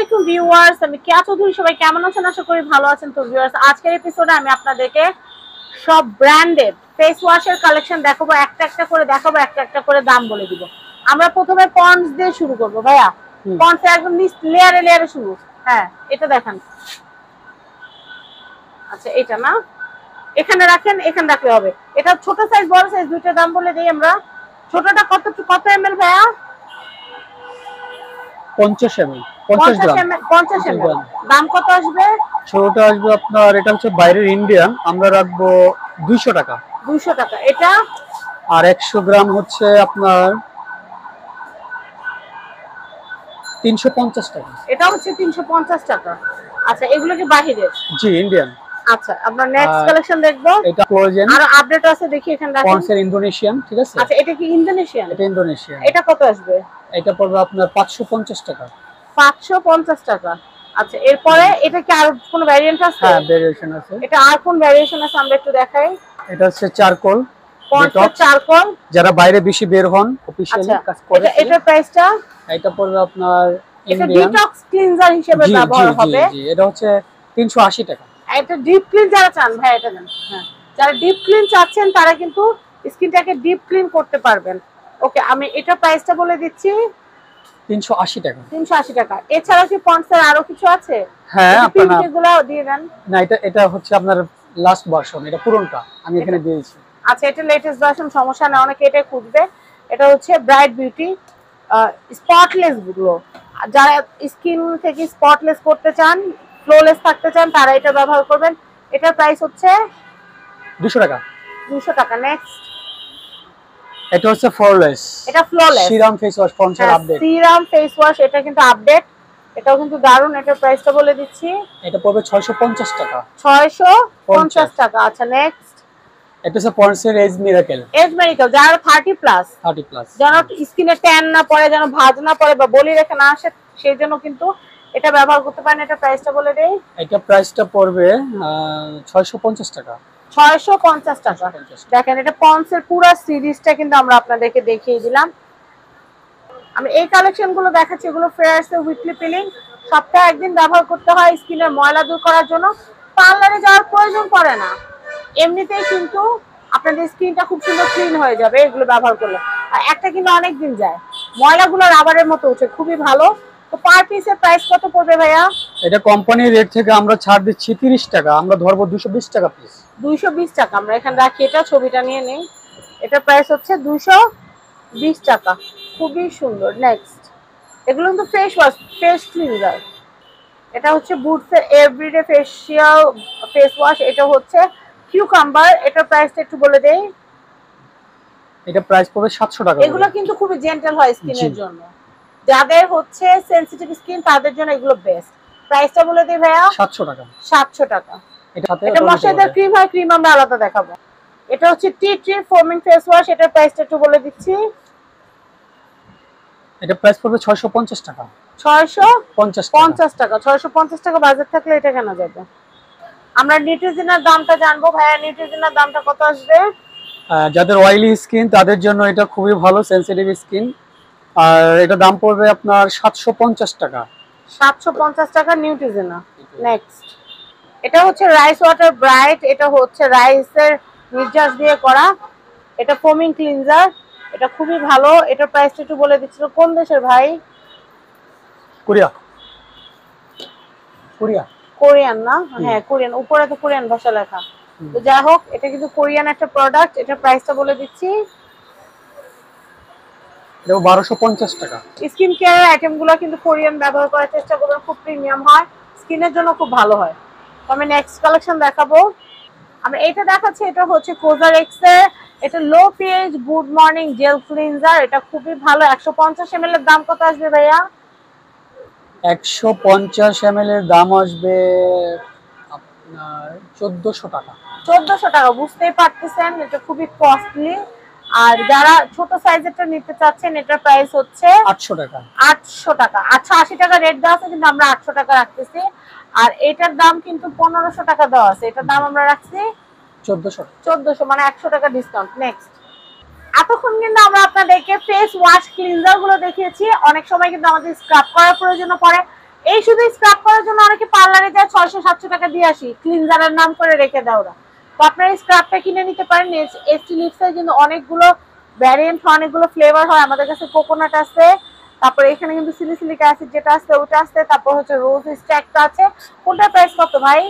আলাইকুম ভিউয়ার্স, আমি কেয়া চৌধুরী। সবাই কেমন আছেন? আশা করি ভালো আছেন। তো ভিউয়ার্স, আজকের এপিসোডে আমি আপনাদেরকে সব ব্র্যান্ডেড ফেস ওয়াশের কালেকশন দেখাবো, একটা একটা করে দেখাবো, একটা একটা করে দাম বলে দিব। আমরা প্রথমে পন্ডস দিয়ে শুরু করব ভাইয়া। পন্ডস একদম লেয়ারে লেয়ারে শুরু। হ্যাঁ, এটা দেখেন। আচ্ছা, এটা না, এখানে রাখেন, এখানে রাখলে হবে। এটা ছোট সাইজ বড় সাইজ দুইটা দাম বলে দিই আমরা। ছোটটা কত কত এমএল ভাইয়া? 50 ml 50 গ্রাম 50 ml। দাম কত আসবে? ছোটটা আসবে আপনার, এটা হচ্ছে বাইরের ইন্ডিয়ান, আমরা রাখবো 200 টাকা। 200 টাকা এটা। আর 100 গ্রাম হচ্ছে আপনার 350 টাকা। এটা হচ্ছে 350 টাকা। আচ্ছা, এগুলো কি বাহিরের? জি, ইন্ডিয়ান। আচ্ছা, আমরা নেক্সট কালেকশন দেখবো। এটা কোলাজেন আর আপডেট আছে দেখি এখানে রাখেন। পন্ডসের ইন্দোনেশিয়ান, ঠিক আছে? আচ্ছা, এটা কি ইন্দোনেশিয়ান? এটা ইন্দোনেশিয়ান। এটা কত আসবে? এটা পড়বে আপনার 550 টাকা। 550 টাকা। আচ্ছা, এরপরে এটা কি আর কোন ভ্যারিয়েন্ট আছে? হ্যাঁ, ভেরিয়েশন আছে। এটা আর কোন ভ্যারিয়েশন আছে আমরা একটু দেখাই। এটা হচ্ছে চারকোল, পন্ডস চারকোল। যারা বাইরে বেশি বের হন, অফিশিয়ালি কাজ করে। এটা প্রাইসটা? এটা পড়বে আপনার এটা ইন্ডিয়ান ডিটক্স ক্লিনজার হিসেবে ব্যবহার হবে। জি, এটা হচ্ছে 380 টাকা। এটা ডিপ ক্লিন যারা চান ভাই, এটা দেন। হ্যাঁ, যারা ডিপ ক্লিন চাচ্ছেন তারা কিন্তু স্কিনটাকে ডিপ ক্লিন করতে পারবেন। ওকে, আমি এটা প্রাইসটা বলে দিচ্ছি 380 টাকা। 380 টাকা। এছাড়া কি পন্ডসের আরো কিছু আছে? হ্যাঁ, আপনারা এগুলো দিয়ে দেন। না, এটা হচ্ছে আপনার লাস্ট ভার্সন, এটা পুরনটা আমি এখানে দিয়েছি। আচ্ছা, এটা লেটেস্ট ভার্সন, সমস্যা না, অনেকে এটা খুঁজবে। এটা হচ্ছে ব্রাইট বিউটি স্পটলেস গুলো। যারা স্কিন থেকে স্পটলেস করতে চান, ফ্লোলেস থাকতে চান, তারা এটা ব্যবহার করবেন। এটার প্রাইস হচ্ছে 200 টাকা। 200 টাকা। নেক্সট, এটা হচ্ছে ফ্লোলেস। এটা ফ্লোলেস সিরাম ফেস ওয়াশ পন্ডসের আপডেট। সিরাম ফেস ওয়াশ, এটা কিন্তু আপডেট। এটাও কিন্তু দারুন। এটার প্রাইসটা বলে দিচ্ছি। এটা পড়বে 650 টাকা। 650 টাকা। আচ্ছা, নেক্সট, এটা হচ্ছে পন্ডসের এজ মিরাকেল। এজ মেডিকেল, যারা 30 প্লাস, 30 প্লাস, যেন স্কিনে ট্যান না পড়ে, যেন ভাঁজ না পড়ে বা বলি রেখে না আসে, সেই জন্য কিন্তু এটা ব্যবহার করতে পারেন। এটা প্রাইসটা বলে দেই। এটা প্রাইসটা পড়বে 650 টাকা। 650 টাকা। দেখেন, এটা পন্ডসের পুরো সিরিজটা কিন্তু আমরা আপনাদেরকে দেখিয়ে দিলাম। আমি এই কালেকশন গুলো দেখাচ্ছি, এগুলো ফেয়ারসে উইকলি পিলিং, সপ্তাহে একদিন ব্যবহার করতে হয় স্কিনের ময়লা দূর করার জন্য। পার্লারে যাওয়ার প্রয়োজন পড়ে না, এমনিতেই কিন্তু আপনাদের স্কিনটা খুব সুন্দর ক্লিন হয়ে যাবে এগুলো ব্যবহার করলে। আর একটা কিন্তু অনেক দিন যায়, ময়লাগুলো রাবারের মতো উঠে, খুবই ভালো। তো পার পিসের প্রাইস কত পড়বে ভাইয়া? এটা কোম্পানির রেট থেকে আমরা ছাড় দিচ্ছি 30 টাকা, আমরা ধরবো 220 টাকা পিস। 220 টাকা আমরা এখানে রাখি। এটা ছবিটা নিয়ে নেই। এটা প্রাইস হচ্ছে 220 টাকা। খুবই সুন্দর। নেক্সট, এগুলো কিন্তু ফেস ওয়াশ, ফেস ক্লিনজার। এটা হচ্ছে বুটসের এভরিডে ফেশিয়াল ফেস ওয়াশ। এটা হচ্ছে কিউকাম্বার। এটার প্রাইসটা একটু বলে দেই। এটা প্রাইস পড়বে 700 টাকা। এগুলো কিন্তু খুবই জেন্টল হয় স্কিনের জন্য, যাদের হচ্ছে সেনসিটিভ স্কিন তাদের জন্য এগুলো বেস্ট। প্রাইসটা বলে দেই ভাইয়া। 700 টাকা। 700 টাকা। এটা ময়শ্চারাইজার ক্রিম হয়, ক্রিম আমরা আলাদা দেখাবো। এটা হচ্ছে টি ট্রি ফোমিং ফেস ওয়াশ। এটার প্রাইসটা একটু বলে দিচ্ছি। এটা প্রাইস পড়বে 650 টাকা। 650 টাকা। 650 টাকা বাজেট থাকলে এটা কেনা যাবে। আমরা নিউট্রিজিনার দামটা জানবো ভাইয়া। নিউট্রিজিনার দামটা কত আসবে? যাদের অয়েলি স্কিন তাদের জন্য এটা খুবই ভালো, সেনসিটিভ স্কিন। আর এটা দাম পড়বে আপনার 750 টাকা। 750 টাকা নিউট্রিজিনা। নেক্সট, এটা হচ্ছে রাইস ওয়াটার ব্রাইট। এটা হচ্ছে রাইসের নির্যাস দিয়ে করা। এটা ফোমিং ক্লিনজার, এটা খুবই ভালো। এটার প্রাইসটা একটু বলে দিচ্ছিল। কোন দেশের ভাই? কোরিয়া। কোরিয়া, কোরিয়ান না? হ্যাঁ, কোরিয়ান। উপরে তো কোরিয়ান ভাষা লেখা। তো যাই হোক, এটা কিন্তু কোরিয়ান একটা প্রোডাক্ট। এটার প্রাইসটা বলে দিচ্ছি। এটা 1250 টাকা। স্কিন কেয়ার আইটেমগুলো কিন্তু কোরিয়ান ব্যবহার করার চেষ্টা করবেন, খুব প্রিমিয়াম হয়, স্কিনের জন্য খুব ভালো হয়। তো আমি নেক্সট কালেকশন দেখাবো। আমি এটা দেখাচ্ছি। এটা হচ্ছে কোজারেক্স এর, এটা low pH good morning gel cleanser. এটা খুবই ভালো। 150 ml এর দাম কত আসবে ভাইয়া? 150 ml এর দাম আসবে আপনার 1400 টাকা। 1400 টাকা। বুঝতেই পারতেছেন এটা খুবই কস্টলি। আর যারা ছোট সাইজেরটা নিতে চাচ্ছেন, এটার প্রাইস হচ্ছে 800 টাকা। 800 টাকা। আচ্ছা, 80 টাকা রেট দেওয়া আছে, কিন্তু আমরা 800 টাকা রাখতেছি। আর এটার দাম কিন্তু 1500 টাকা দেওয়া আছে, এটার দাম আমরা রাখছি 1400, মানে 100 টাকা ডিসকাউন্ট। নেক্সট, এতক্ষণ কিন্তু আমরা আপনাদেরকে ফেস ওয়াশ ক্লিনজার গুলো দেখিয়েছি। অনেক সময় কিন্তু আমাদের স্ক্রাব করার প্রয়োজন পড়ে। এই শুধু স্ক্রাব করার জন্য অনেকে পার্লারে যায় 600-700 টাকা দিয়ে আসি, ক্লিনজারের নাম করে রেখে দেয় ওরা। তো আপনারা এই স্ক্রাবটা কিনে নিতে পারেন। এসটি লিপসের কিন্তু অনেকগুলো ভ্যারিয়েন্ট, অনেকগুলো ফ্লেভার হয়। আমাদের কাছে কোকোনাট আছে, তারপরে এখানে কিন্তু সিলিসিলিক অ্যাসিড যেটা আছে ওটা আছে, তারপর হচ্ছে রোজ স্ট্যাকটা আছে। কোনটা প্রাইস কত ভাই?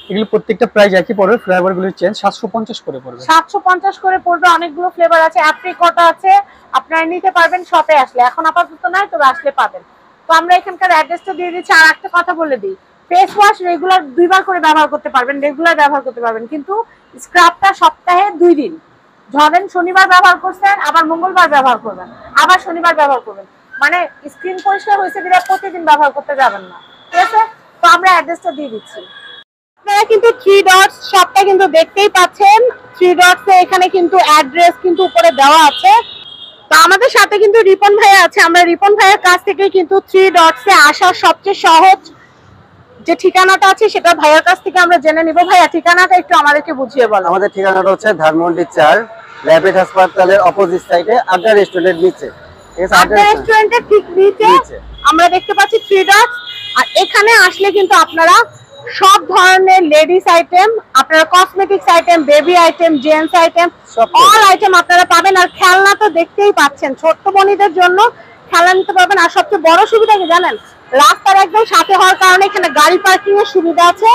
এগুলো প্রত্যেকটা প্রাইস একই পড়বে, ফ্লেভার গুলো চেঞ্জ। 750 করে পড়বে। 750 করে পড়বে। অনেকগুলো ফ্লেভার আছে, অ্যাপ্রিকট আছে, আপনারা নিতে পারবেন শপে আসলে। এখন আপাতত নাই, তবে আসলে পাবেন। তো আমরা এখানকার অ্যাড্রেসটা দিয়ে দিচ্ছি। আর একটা কথা বলে দিই, ফেস ওয়াশ রেগুলার 2 বার করে ব্যবহার করতে পারবেন, রেগুলার ব্যবহার করতে পারবেন, কিন্তু স্ক্রাবটা সপ্তাহে 2 দিন। ধরেন শনিবার ব্যবহার করছেন, আবার মঙ্গলবার ব্যবহার করবেন, আবার শনিবার ব্যবহার করবেন, মানে স্কিন পরিষ্কার হয়েছে কিনা প্রতিদিন ব্যবহার করতে যাবেন না, ঠিক আছে? তো আমরা অ্যাড্রেসটা দিয়ে দিচ্ছি। আপনারা কিন্তু 3 ডটস শপটা কিন্তু দেখতেই পাচ্ছেন। 3 ডটস এ এখানে কিন্তু অ্যাড্রেস কিন্তু উপরে দেওয়া আছে। তো আমাদের সাথে কিন্তু রিপন ভাইয়া আছে। আমরা রিপন ভাইয়ের কাছ থেকে কিন্তু 3 ডটস এ আসার সবচেয়ে সহজ যে ঠিকানাটা আছে সেটা ভাইয়ার কাছ থেকে আমরা জেনে নিব। ভাইয়া ঠিকানাটা একটু আমাদেরকে বুঝিয়ে বলো। আমাদের ঠিকানাটা হচ্ছে ধানমন্ডি 4, ল্যাবেট হাসপাতালের অপোজিট সাইডে আড্ডা রেস্টুরেন্টের নিচে। আড্ডা রেস্টুরেন্টের ঠিক নিচে আমরা দেখতে পাচ্ছি 3 ডটস। আর এখানে আসলে কিন্তু আপনারা সব ধরনের লেডিস আইটেম, আপনারা cosmetics item, baby item, gents item, all item আপনারা পাবেন। আর খেলনা তো দেখতেই পাচ্ছেন, ছোট্ট বোনিদের জন্য খেলনা নিতে পারবেন। আর সবচেয়ে বড় সুবিধা কি জানেন? রাস্তার একদম সাথে হওয়ার কারণে এখানে গাড়ি পার্কিং এর সুবিধা আছে।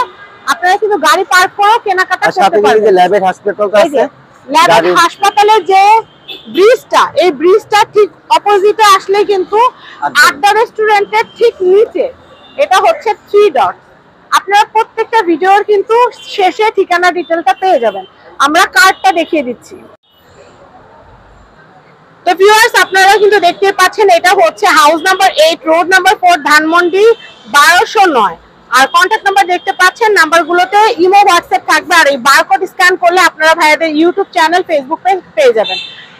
আপনারা কিন্তু গাড়ি পার্ক করে কেনাকাটা করতে পারবেন। যে ল্যাবেট হাসপাতালটা আছে, ল্যাবেট হাসপাতালের যে ব্রিজটা, এই ব্রিজটা ঠিক অপোজিটে আসলে কিন্তু আড্ডা রেস্টুরেন্টের ঠিক নিচে এটা হচ্ছে 3 ডটস। আপনারা প্রত্যেকটা ভিডিওর কিন্তু শেষে ঠিকানা ডিটেলটা পেয়ে যাবেন। আমরা কার্ডটা দেখিয়ে দিচ্ছি। তো ভিউয়ার্স আপনারা কিন্তু দেখতে পাচ্ছেন এটা হচ্ছে house number 8, road number 4, Dhanmondi 1209। আর কন্ট্যাক্ট নাম্বার দেখতে পাচ্ছেন, নাম্বারগুলোতে ইমো হোয়াটসঅ্যাপ থাকবে। আর এই বারকোড স্ক্যান করলে আপনারা ভাইয়াদের ইউটিউব চ্যানেল, ফেসবুক পেজ পেয়ে যাবেন।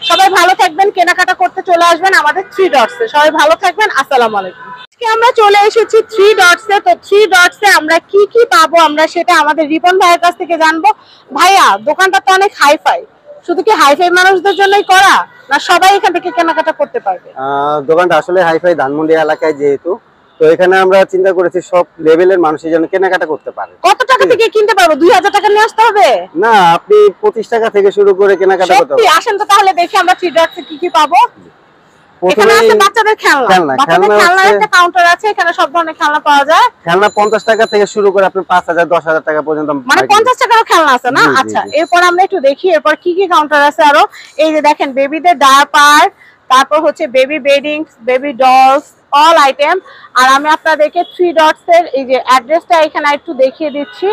সবাই ভালো থাকবেন, কেনাকাটা করতে চলে আসবেন আমাদের 3 ডটস এ। সবাই ভালো থাকবেন, আসসালামু আলাইকুম। আজকে আমরা চলে এসেছি 3 ডটস এ। তো 3 ডটস এ আমরা কি কি পাবো আমরা সেটা আমাদের রিপন ভাইয়ের কাছ থেকে জানবো। ভাইয়া, দোকানটা তো অনেক হাইফাই, শুধু কি হাইফাই মানুষদের জন্যই করা, না সবাই এখান থেকে কেনাকাটা করতে পারবে? দোকানটা আসলে হাইফাই ধানমন্ডি এলাকায় যেহেতু, তো এখানে আমরা চিন্তা করেছি সব লেভেলের মানুষের জন্য কেনাকাটা করতে পারে। কত টাকা থেকে কিনতে পারবো? 2000 টাকা নিয়ে আসতে হবে? না, আপনি 25 টাকা থেকে শুরু করে কেনাকাটা করতে সত্যি? পারবেন। আসেন তো তাহলে দেখি আমরা 3 ডটস এ কি কি পাবো। এখানে আছে বাচ্চাদের খেলনা, বাচ্চাদের খেলনার একটা কাউন্টার আছে, এখানে সব ধরনের খেলনা পাওয়া যায়। খেলনা 50 টাকা থেকে শুরু করে আপনি 5000, 10000 টাকা পর্যন্ত, মানে 50 টাকারও খেলনা আছে না? আচ্ছা, এরপর আমরা একটু দেখি এরপর কি কি কাউন্টার আছে আরো। এই যে দেখেন বেবিদের ডায়াপার, তারপর হচ্ছে baby beddings, baby dolls, all item. আর আমি আপনাদেরকে 3 ডটস এর এই যে অ্যাড্রেসটা এখানে একটু দেখিয়ে দিচ্ছি,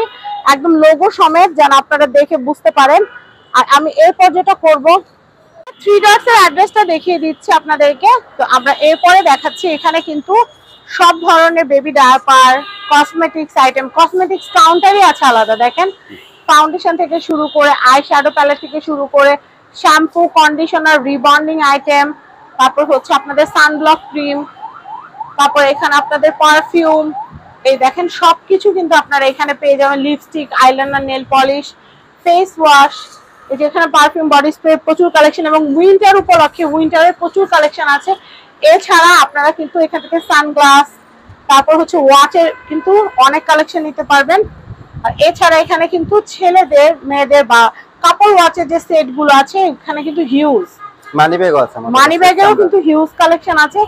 একদম লোগো সমেত, যেন আপনারা দেখে বুঝতে পারেন। আর আমি এরপর যেটা করব, 3 ডটস এর অ্যাড্রেসটা দেখিয়ে দিচ্ছি আপনাদেরকে। তো আমরা এরপরে দেখাচ্ছি এখানে কিন্তু সব ধরনের baby diaper, cosmetics item, cosmetics কাউন্টারই আছে আলাদা। দেখেন ফাউন্ডেশন থেকে শুরু করে, আই শ্যাডো প্যালেট থেকে শুরু করে, শ্যাম্পু, কন্ডিশনার, রিবন্ডিং আইটেম, তারপর হচ্ছে আপনাদের সানব্লক ক্রিম, তারপর এখানে আপনাদের পারফিউম। এই দেখেন সবকিছু কিন্তু আপনারা এখানে পেয়ে যাবেন। Lipstick, eyeliner, nail polish, face wash, এই যে এখানে পারফিউম, বডি স্প্রে, প্রচুর কালেকশন। এবং উইন্টার উপলক্ষে উইন্টারের প্রচুর কালেকশন আছে। এছাড়া আপনারা কিন্তু এখান থেকে সানগ্লাস, তারপর হচ্ছে ওয়াচের কিন্তু অনেক কালেকশন নিতে পারবেন। আর এছাড়া এখানে কিন্তু ছেলেদের, মেয়েদের বা কাপড় ওয়াচের যে সেট গুলো আছে এখানে কিন্তু হিউজ মানি ব্যাগও আছে, মানি ব্যাগেরও কিন্তু হিউজ কালেকশন আছে।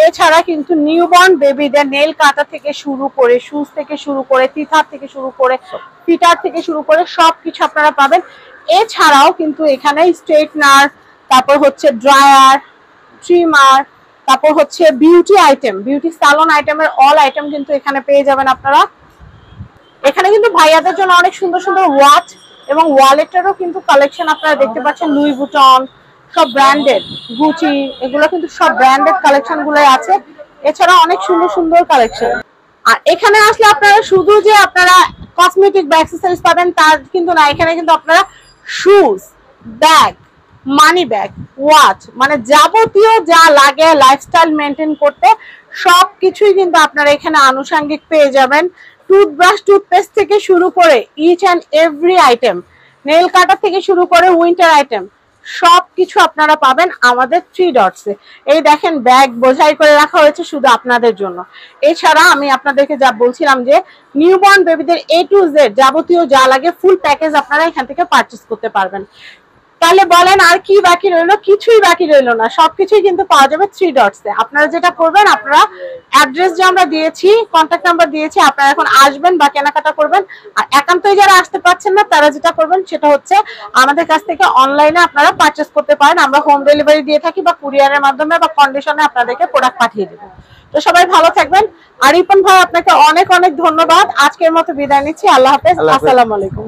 এছাড়া কিন্তু নিউবর্ন বেবিদের নেল কাটা থেকে শুরু করে, শুজ থেকে শুরু করে, টিথার থেকে শুরু করে, ফিটার থেকে শুরু করে সবকিছু আপনারা পাবেন। এছাড়াও কিন্তু এখানে স্ট্রেটনার, তারপর হচ্ছে ড্রায়ার, ট্রিমার, তারপর হচ্ছে বিউটি আইটেম, বিউটি সালন আইটেমের অল আইটেম কিন্তু এখানে পেয়ে যাবেন আপনারা। এখানে কিন্তু ভাইয়াদের জন্য অনেক সুন্দর সুন্দর ওয়াচ এবং ওয়ালেটেরও কিন্তু কালেকশন আপনারা দেখতে পাচ্ছেন। লুই ভুটন, সব ব্র্যান্ডেড, গুচি, এগুলো কিন্তু সব ব্র্যান্ডেড কালেকশন গুলোই আছে। এছাড়া অনেক সুন্দর সুন্দর কালেকশন। আর এখানে আসলে আপনারা শুধু যে আপনারা কসমেটিক বা অ্যাক্সেসরিজ পাবেন তার কিন্তু না, এখানে কিন্তু আপনারা shoes, bag, money bag, watch, মানে যাবতীয় যা লাগে লাইফস্টাইল মেনটেন করতে সবকিছুই কিন্তু আপনারা এখানে আনুষঙ্গিক পেয়ে যাবেন। টুথব্রাশ, টুথপেস্ট থেকে শুরু করে each and every item, nail cutter থেকে শুরু করে উইন্টার আইটেম সবকিছু আপনারা পাবেন আমাদের 3 ডটসে। এই দেখেন ব্যাগ বোঝাই করে রাখা হয়েছে শুধু আপনাদের জন্য। এছাড়া আমি আপনাদেরকে যা বলছিলাম যে নিউবর্ন বেবিদের A to Z যাবতীয় যা লাগে ফুল প্যাকেজ আপনারা এখান থেকে পারচেজ করতে পারবেন। তাহলে বলেন আর কি বাকি রইলো? কিছুই বাকি রইলো না, সবকিছুই কিন্তু পাওয়া যাবে 3 ডটসে। আপনারা যেটা করবেন, আপনারা অ্যাড্রেস যে আমরা দিয়েছি, কন্ট্যাক্ট নাম্বার দিয়েছি, আপনারা এখন আসবেন বা কেনাকাটা করবেন। আর একান্তই যারা আসতে পারছেন না তারা যেটা করবেন সেটা হচ্ছে আমাদের কাছ থেকে অনলাইনে আপনারা পারচেজ করতে পারেন। আমরা হোম ডেলিভারি দিয়ে থাকি বা কুরিয়ারের মাধ্যমে বা কন্ডিশনে আপনাদেরকে প্রোডাক্ট পাঠিয়ে দেবো। তো সবাই ভালো থাকবেন। আর রিপন ভাই আপনাকে অনেক অনেক ধন্যবাদ। আজকের মতো বিদায় নিচ্ছি। আল্লাহ হাফেজ। আসসালামু আলাইকুম।